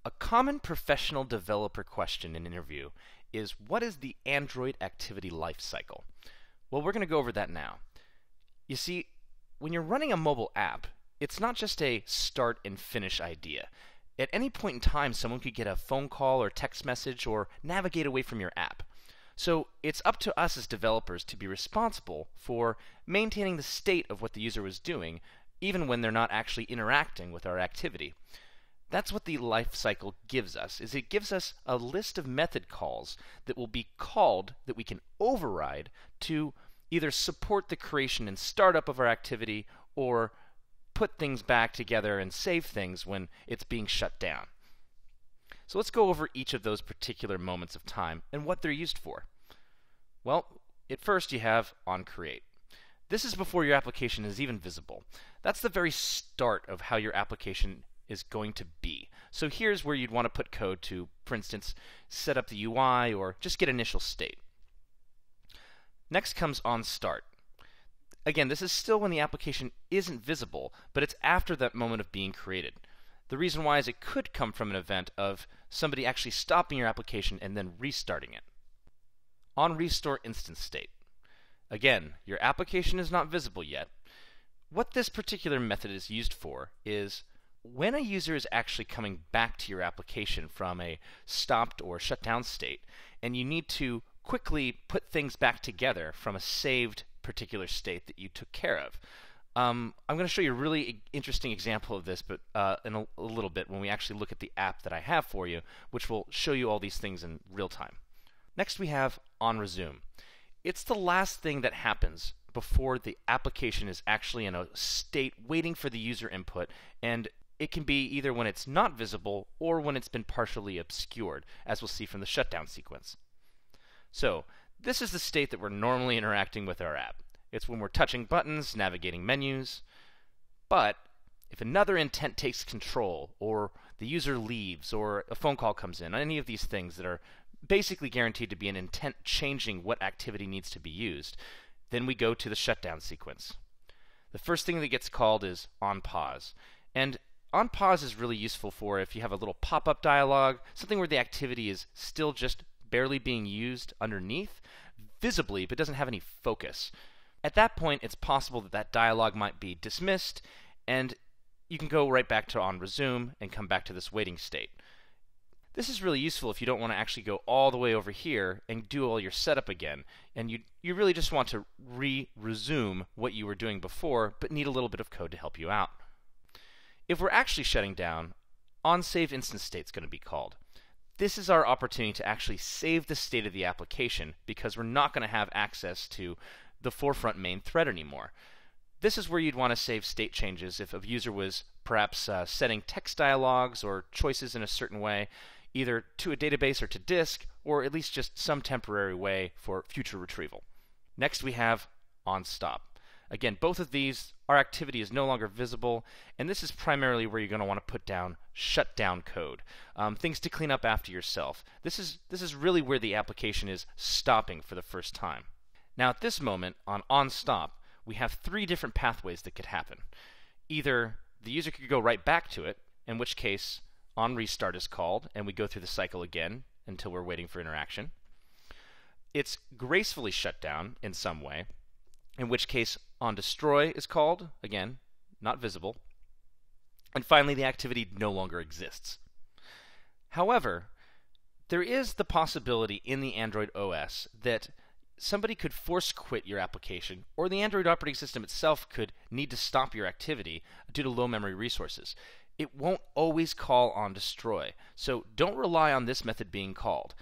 A common professional developer question in an interview is, what is the Android activity lifecycle? Well, we're going to go over that now. You see, when you're running a mobile app, it's not just a start and finish idea. At any point in time, someone could get a phone call or text message or navigate away from your app. So it's up to us as developers to be responsible for maintaining the state of what the user was doing, even when they're not actually interacting with our activity. That's what the lifecycle gives us, is it gives us a list of method calls that will be called that we can override to either support the creation and startup of our activity or put things back together and save things when it's being shut down. So let's go over each of those particular moments of time and what they're used for. Well, at first you have onCreate. This is before your application is even visible. That's the very start of how your application is going to be. So here's where you'd want to put code to, for instance, set up the UI or just get initial state. Next comes onStart. Again, this is still when the application isn't visible, but it's after that moment of being created. The reason why is it could come from an event of somebody actually stopping your application and then restarting it. OnRestore instance state. Again, your application is not visible yet. What this particular method is used for is when a user is actually coming back to your application from a stopped or shut down state, and you need to quickly put things back together from a saved particular state that you took care of. I'm going to show you a really interesting example of this, but in a little bit when we actually look at the app that I have for you, which will show you all these things in real time. Next we have onResume. It's the last thing that happens before the application is actually in a state waiting for the user input, and it can be either when it's not visible or when it's been partially obscured, as we'll see from the shutdown sequence. So, this is the state that we're normally interacting with our app. It's when we're touching buttons, navigating menus. But if another intent takes control, or the user leaves, or a phone call comes in, any of these things that are basically guaranteed to be an intent changing what activity needs to be used, then we go to the shutdown sequence. The first thing that gets called is onPause. And onPause is really useful for if you have a little pop-up dialog, something where the activity is still just barely being used underneath, visibly, but doesn't have any focus. At that point, it's possible that that dialog might be dismissed, and you can go right back to onResume and come back to this waiting state. This is really useful if you don't want to actually go all the way over here and do all your setup again, and you really just want to resume what you were doing before, but need a little bit of code to help you out. If we're actually shutting down, onSaved instance state is going to be called. This is our opportunity to actually save the state of the application because we're not going to have access to the forefront main thread anymore. This is where you'd want to save state changes if a user was perhaps setting text dialogues or choices in a certain way, either to a database or to disk, or at least just some temporary way for future retrieval. Next we have onStop. Again, both of these, our activity is no longer visible, and this is primarily where you're going to want to put down shutdown code, things to clean up after yourself. This is really where the application is stopping for the first time. Now at this moment, on onStop, we have three different pathways that could happen. Either the user could go right back to it, in which case onRestart is called, and we go through the cycle again until we're waiting for interaction. It's gracefully shut down in some way, in which case onDestroy is called, again, not visible. And finally, the activity no longer exists. However, there is the possibility in the Android OS that somebody could force quit your application, or the Android operating system itself could need to stop your activity due to low memory resources. It won't always call onDestroy, so don't rely on this method being called.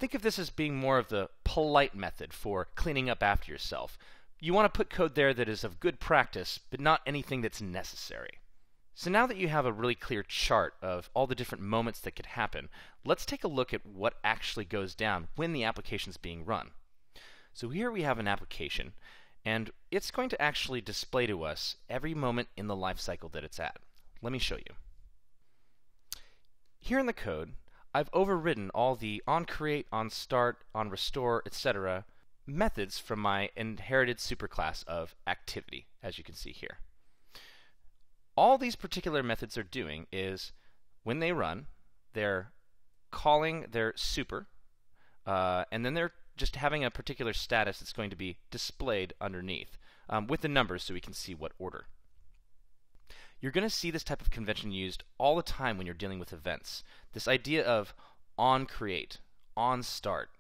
Think of this as being more of the polite method for cleaning up after yourself. You want to put code there that is of good practice, but not anything that's necessary. So now that you have a really clear chart of all the different moments that could happen, let's take a look at what actually goes down when the application is being run. So here we have an application, and it's going to actually display to us every moment in the life cycle that it's at. Let me show you. Here in the code, I've overridden all the onCreate, onStart, onRestore, etc. methods from my inherited superclass of activity, as you can see here. All these particular methods are doing is, when they run, they're calling their super, and then they're just having a particular status that's going to be displayed underneath with the numbers so we can see what order. You're going to see this type of convention used all the time when you're dealing with events. This idea of on create, on start,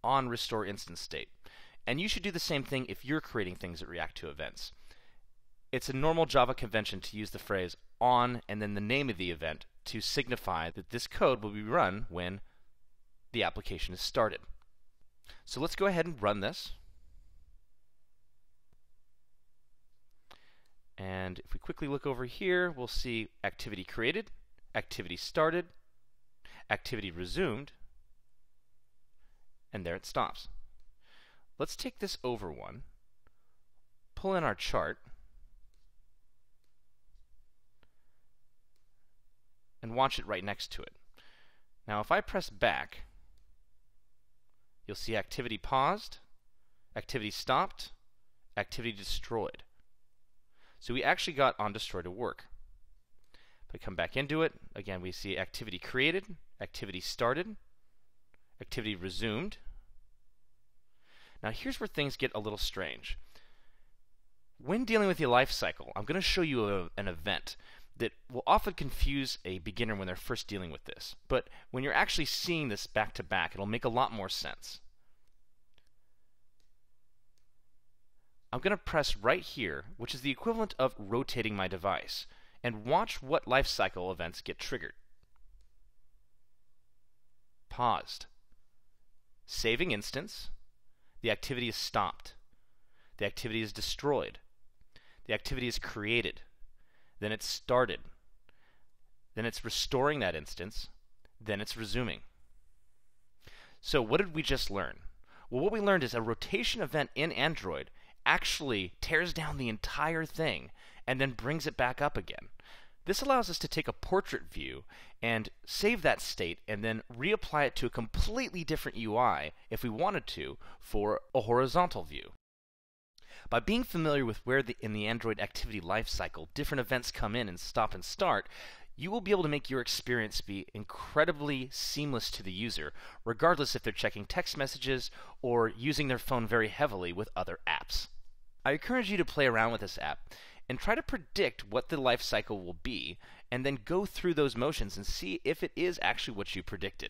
on restore instance state. And you should do the same thing if you're creating things that react to events. It's a normal Java convention to use the phrase on and then the name of the event to signify that this code will be run when the application is started. So let's go ahead and run this. And if we quickly look over here, we'll see activity created, activity started, activity resumed, and there it stops. Let's take this over one, pull in our chart, and watch it right next to it. Now if I press back, you'll see activity paused, activity stopped, activity destroyed. So we actually got onDestroy to work. If I come back into it, again we see activity created, activity started, activity resumed. Now here's where things get a little strange. When dealing with the lifecycle, I'm going to show you an event that will often confuse a beginner when they're first dealing with this. But when you're actually seeing this back to back, it'll make a lot more sense. I'm going to press right here, which is the equivalent of rotating my device, and watch what lifecycle events get triggered. Paused. Saving instance. The activity is stopped. The activity is destroyed. The activity is created. Then it's started. Then it's restoring that instance. Then it's resuming. So what did we just learn? Well, what we learned is a rotation event in Android actually tears down the entire thing and then brings it back up again. This allows us to take a portrait view and save that state and then reapply it to a completely different UI if we wanted to for a horizontal view. By being familiar with where in the Android activity lifecycle different events come in and stop and start, you will be able to make your experience be incredibly seamless to the user, regardless if they're checking text messages or using their phone very heavily with other apps. I encourage you to play around with this app and try to predict what the life cycle will be, and then go through those motions and see if it is actually what you predicted.